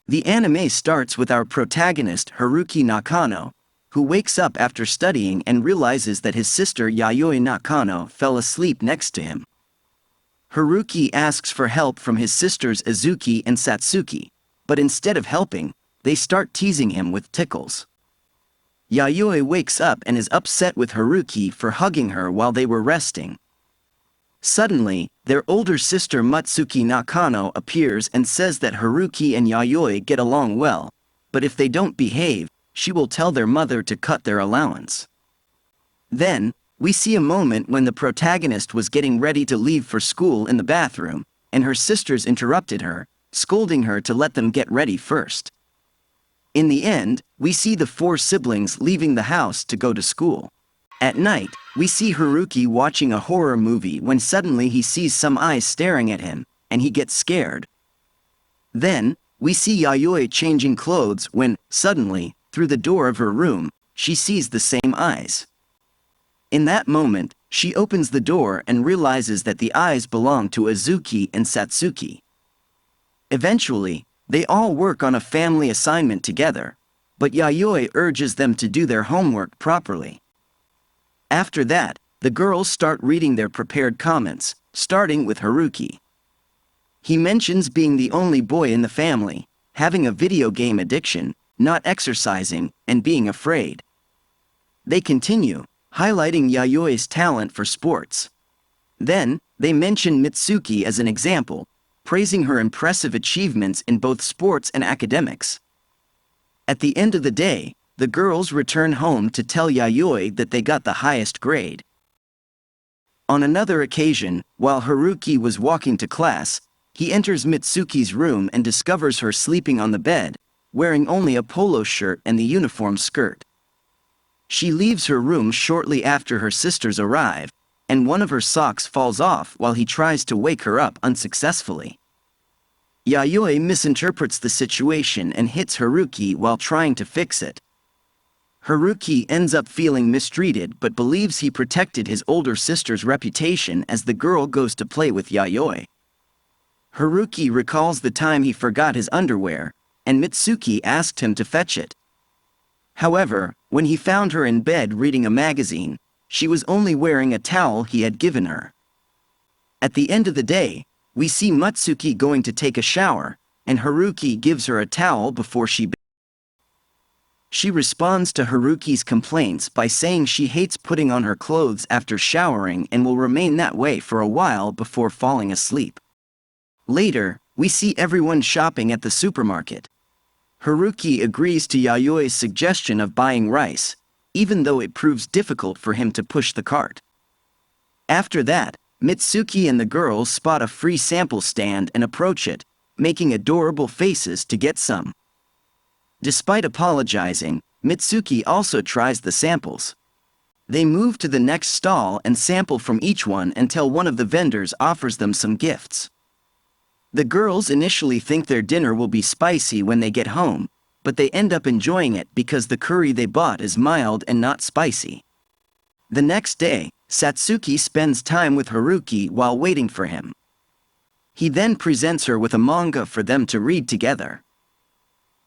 The anime starts with our protagonist Haruki Nakano, who wakes up after studying and realizes that his sister Yayoi Nakano fell asleep next to him. Haruki asks for help from his sisters Izuki and Satsuki, but instead of helping, they start teasing him with tickles. Yayoi wakes up and is upset with Haruki for hugging her while they were resting. Suddenly, their older sister Matsuki Nakano appears and says that Haruki and Yayoi get along well, but if they don't behave, she will tell their mother to cut their allowance. Then, we see a moment when the protagonist was getting ready to leave for school in the bathroom, and her sisters interrupted her, scolding her to let them get ready first. In the end, we see the four siblings leaving the house to go to school. At night, we see Haruki watching a horror movie when suddenly he sees some eyes staring at him, and he gets scared. Then, we see Yayoi changing clothes when, suddenly, through the door of her room, she sees the same eyes. In that moment, she opens the door and realizes that the eyes belong to Izuki and Satsuki. Eventually, they all work on a family assignment together, but Yayoi urges them to do their homework properly. After that, the girls start reading their prepared comments, starting with Haruki. He mentions being the only boy in the family, having a video game addiction, not exercising, and being afraid. They continue, highlighting Yayoi's talent for sports. Then, they mention Mitsuki as an example, praising her impressive achievements in both sports and academics. At the end of the day, the girls return home to tell Yayoi that they got the highest grade. On another occasion, while Haruki was walking to class, he enters Mitsuki's room and discovers her sleeping on the bed, wearing only a polo shirt and the uniform skirt. She leaves her room shortly after her sisters arrive, and one of her socks falls off while he tries to wake her up unsuccessfully. Yayoi misinterprets the situation and hits Haruki while trying to fix it. Haruki ends up feeling mistreated but believes he protected his older sister's reputation as the girl goes to play with Yayoi. Haruki recalls the time he forgot his underwear, and Mitsuki asked him to fetch it. However, when he found her in bed reading a magazine, she was only wearing a towel he had given her. At the end of the day, we see Matsuki going to take a shower, and Haruki gives her a towel before she bathes. She responds to Haruki's complaints by saying she hates putting on her clothes after showering and will remain that way for a while before falling asleep. Later, we see everyone shopping at the supermarket. Haruki agrees to Yayoi's suggestion of buying rice, even though it proves difficult for him to push the cart. After that, Mitsuki and the girls spot a free sample stand and approach it, making adorable faces to get some. Despite apologizing, Mitsuki also tries the samples. They move to the next stall and sample from each one until one of the vendors offers them some gifts. The girls initially think their dinner will be spicy when they get home, but they end up enjoying it because the curry they bought is mild and not spicy. The next day, Satsuki spends time with Haruki while waiting for him. He then presents her with a manga for them to read together.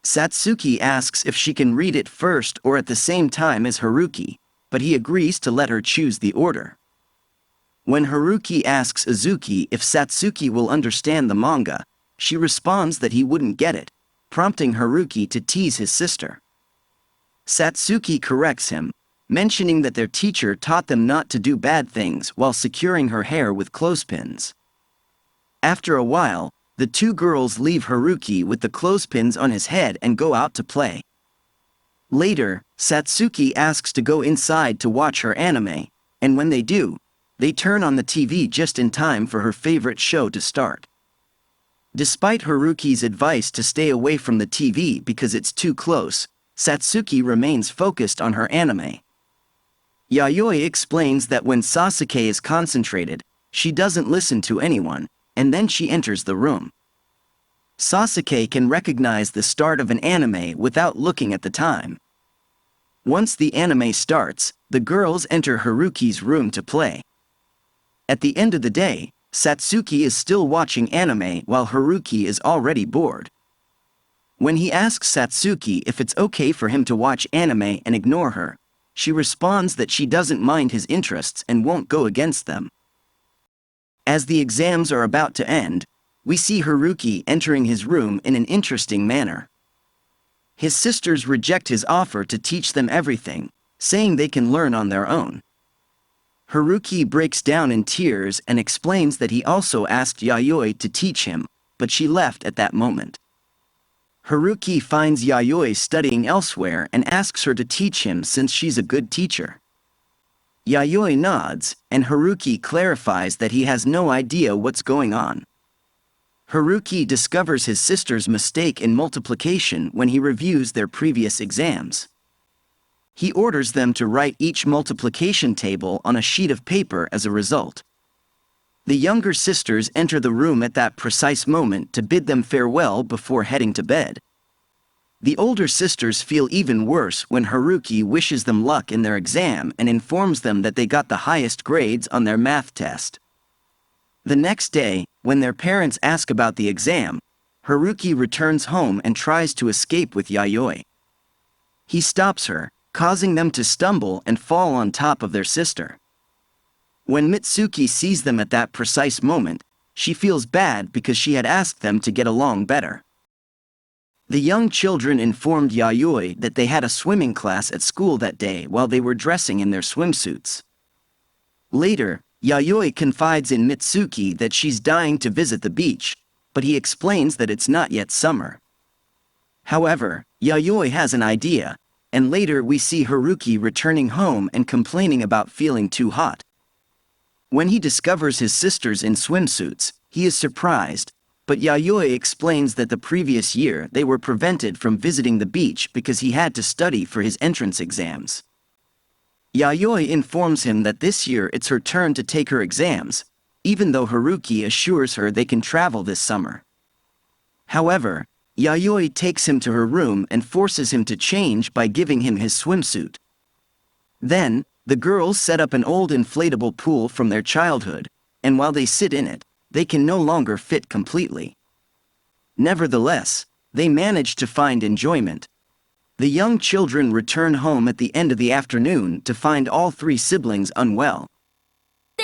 Satsuki asks if she can read it first or at the same time as Haruki, but he agrees to let her choose the order. When Haruki asks Izuki if Satsuki will understand the manga, she responds that he wouldn't get it, prompting Haruki to tease his sister. Satsuki corrects him, mentioning that their teacher taught them not to do bad things while securing her hair with clothespins. After a while, the two girls leave Haruki with the clothespins on his head and go out to play. Later, Satsuki asks to go inside to watch her anime, and when they do, they turn on the TV just in time for her favorite show to start. Despite Haruki's advice to stay away from the TV because it's too close, Satsuki remains focused on her anime. Yayoi explains that when Sasuke is concentrated, she doesn't listen to anyone, and then she enters the room. Sasuke can recognize the start of an anime without looking at the time. Once the anime starts, the girls enter Haruki's room to play. At the end of the day, Satsuki is still watching anime while Haruki is already bored. When he asks Satsuki if it's okay for him to watch anime and ignore her, she responds that she doesn't mind his interests and won't go against them. As the exams are about to end, we see Haruki entering his room in an interesting manner. His sisters reject his offer to teach them everything, saying they can learn on their own. Haruki breaks down in tears and explains that he also asked Yayoi to teach him, but she left at that moment. Haruki finds Yayoi studying elsewhere and asks her to teach him since she's a good teacher. Yayoi nods, and Haruki clarifies that he has no idea what's going on. Haruki discovers his sister's mistake in multiplication when he reviews their previous exams. He orders them to write each multiplication table on a sheet of paper as a result. The younger sisters enter the room at that precise moment to bid them farewell before heading to bed. The older sisters feel even worse when Haruki wishes them luck in their exam and informs them that they got the highest grades on their math test. The next day, when their parents ask about the exam, Haruki returns home and tries to escape with Yayoi. He stops her, causing them to stumble and fall on top of their sister. When Mitsuki sees them at that precise moment, she feels bad because she had asked them to get along better. The young children informed Yayoi that they had a swimming class at school that day while they were dressing in their swimsuits. Later, Yayoi confides in Mitsuki that she's dying to visit the beach, but he explains that it's not yet summer. However, Yayoi has an idea, and later we see Haruki returning home and complaining about feeling too hot. When he discovers his sisters in swimsuits, he is surprised, but Yayoi explains that the previous year they were prevented from visiting the beach because he had to study for his entrance exams. Yayoi informs him that this year it's her turn to take her exams, even though Haruki assures her they can travel this summer. However, Yayoi takes him to her room and forces him to change by giving him his swimsuit. Then, the girls set up an old inflatable pool from their childhood, and while they sit in it, they can no longer fit completely. Nevertheless, they manage to find enjoyment. The young children return home at the end of the afternoon to find all three siblings unwell.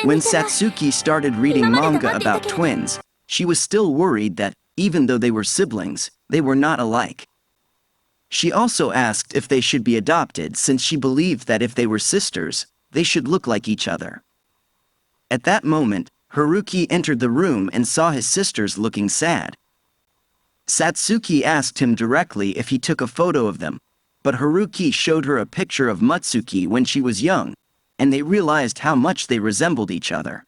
When Satsuki started reading manga about twins, she was still worried that, even though they were siblings, they were not alike. She also asked if they should be adopted since she believed that if they were sisters, they should look like each other. At that moment, Haruki entered the room and saw his sisters looking sad. Satsuki asked him directly if he took a photo of them, but Haruki showed her a picture of Mitsuki when she was young, and they realized how much they resembled each other.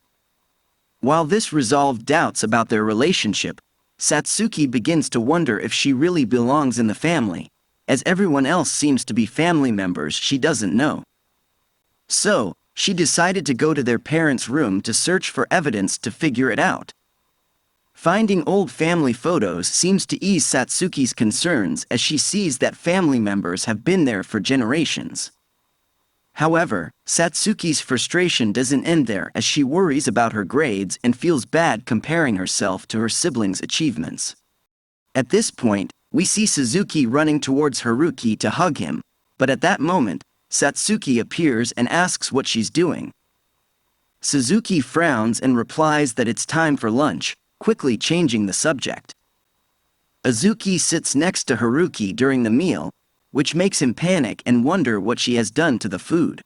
While this resolved doubts about their relationship, Satsuki begins to wonder if she really belongs in the family, as everyone else seems to be family members she doesn't know. So, she decided to go to their parents' room to search for evidence to figure it out. Finding old family photos seems to ease Satsuki's concerns as she sees that family members have been there for generations. However, Satsuki's frustration doesn't end there as she worries about her grades and feels bad comparing herself to her siblings' achievements. At this point, we see Suzuki running towards Haruki to hug him, but at that moment, Satsuki appears and asks what she's doing. Suzuki frowns and replies that it's time for lunch, quickly changing the subject. Azuki sits next to Haruki during the meal, which makes him panic and wonder what she has done to the food.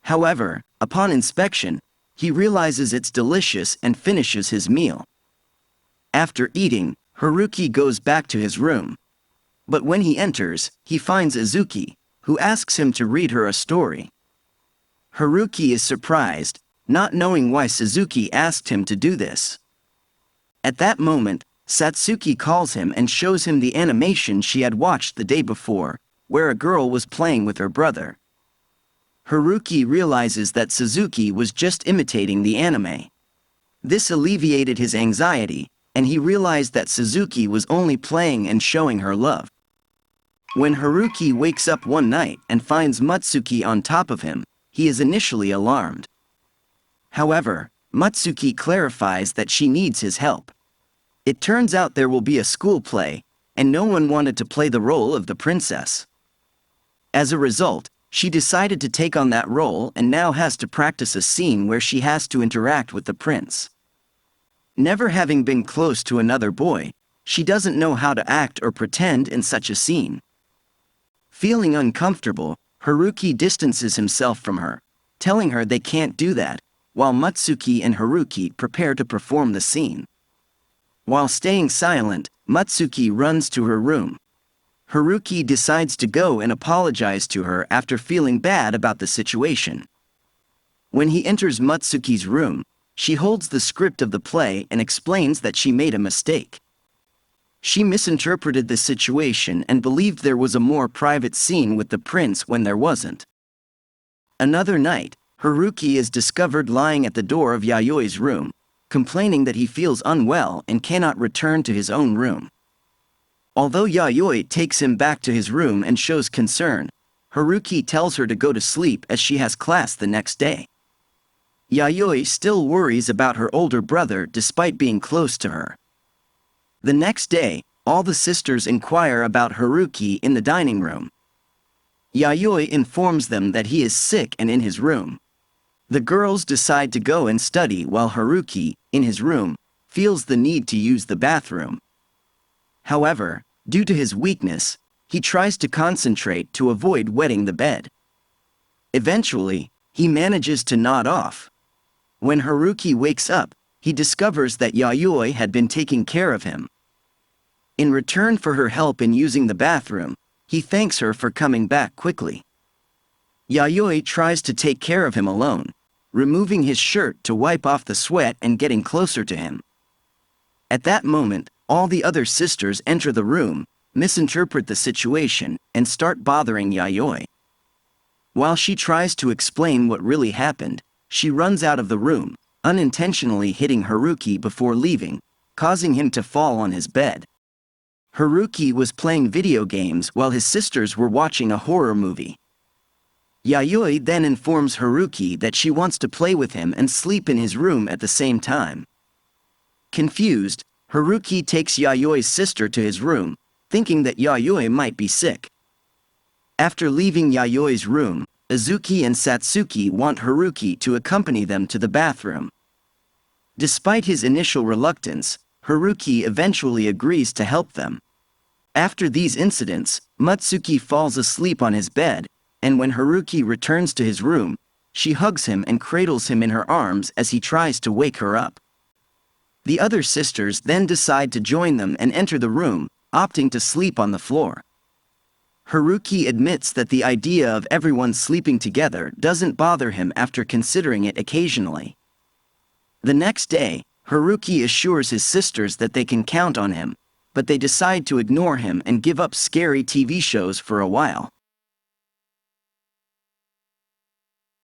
However, upon inspection, he realizes it's delicious and finishes his meal. After eating, Haruki goes back to his room. But when he enters, he finds Azuki, who asks him to read her a story. Haruki is surprised, not knowing why Suzuki asked him to do this. At that moment, Satsuki calls him and shows him the animation she had watched the day before, where a girl was playing with her brother. Haruki realizes that Suzuki was just imitating the anime. This alleviated his anxiety, and he realized that Suzuki was only playing and showing her love. When Haruki wakes up one night and finds Mitsuki on top of him, he is initially alarmed. However, Mitsuki clarifies that she needs his help. It turns out there will be a school play, and no one wanted to play the role of the princess. As a result, she decided to take on that role and now has to practice a scene where she has to interact with the prince. Never having been close to another boy, she doesn't know how to act or pretend in such a scene. Feeling uncomfortable, Haruki distances himself from her, telling her they can't do that, while Matsuki and Haruki prepare to perform the scene. While staying silent, Matsuki runs to her room. Haruki decides to go and apologize to her after feeling bad about the situation. When he enters Matsuki's room, she holds the script of the play and explains that she made a mistake. She misinterpreted the situation and believed there was a more private scene with the prince when there wasn't. Another night, Haruki is discovered lying at the door of Yayoi's room, complaining that he feels unwell and cannot return to his own room. Although Yayoi takes him back to his room and shows concern, Haruki tells her to go to sleep as she has class the next day. Yayoi still worries about her older brother despite being close to her. The next day, all the sisters inquire about Haruki in the dining room. Yayoi informs them that he is sick and in his room. The girls decide to go and study while Haruki, in his room, feels the need to use the bathroom. However, due to his weakness, he tries to concentrate to avoid wetting the bed. Eventually, he manages to nod off. When Haruki wakes up, he discovers that Yayoi had been taking care of him. In return for her help in using the bathroom, he thanks her for coming back quickly. Yayoi tries to take care of him alone, removing his shirt to wipe off the sweat and getting closer to him. At that moment, all the other sisters enter the room, misinterpret the situation, and start bothering Yayoi. While she tries to explain what really happened, she runs out of the room, unintentionally hitting Haruki before leaving, causing him to fall on his bed. Haruki was playing video games while his sisters were watching a horror movie. Yayoi then informs Haruki that she wants to play with him and sleep in his room at the same time. Confused, Haruki takes Yayoi's sister to his room, thinking that Yayoi might be sick. After leaving Yayoi's room, Izuki and Satsuki want Haruki to accompany them to the bathroom. Despite his initial reluctance, Haruki eventually agrees to help them. After these incidents, Matsuki falls asleep on his bed, and when Haruki returns to his room, she hugs him and cradles him in her arms as he tries to wake her up. The other sisters then decide to join them and enter the room, opting to sleep on the floor. Haruki admits that the idea of everyone sleeping together doesn't bother him after considering it occasionally. The next day, Haruki assures his sisters that they can count on him, but they decide to ignore him and give up scary TV shows for a while.